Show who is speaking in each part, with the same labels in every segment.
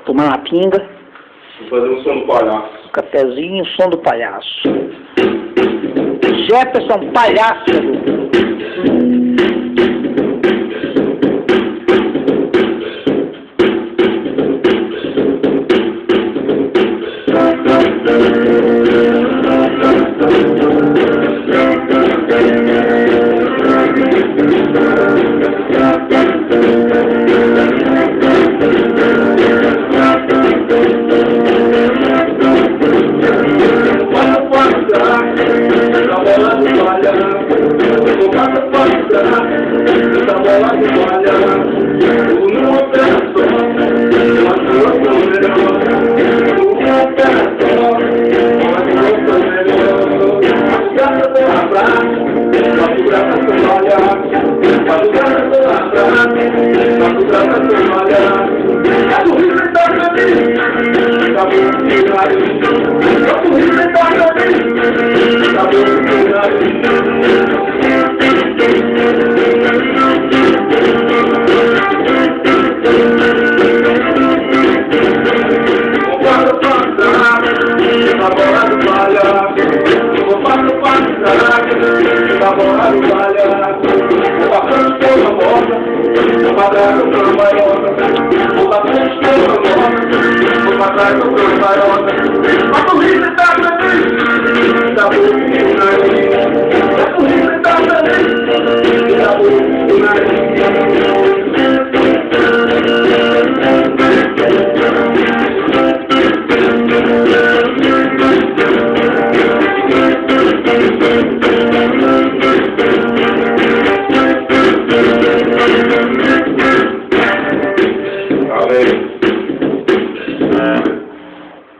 Speaker 1: tomar uma pinga.
Speaker 2: Vou fazer um som do palhaço.
Speaker 1: Cafezinho, som do palhaço. Jefferson Palhaço.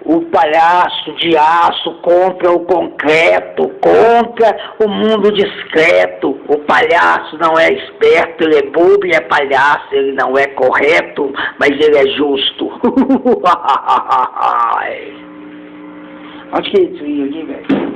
Speaker 1: O palhaço de aço compra o concreto, compra o mundo discreto. O palhaço não é esperto, ele é bobo e é palhaço, ele não é correto, mas ele é justo. Onde que é isso aí, velho?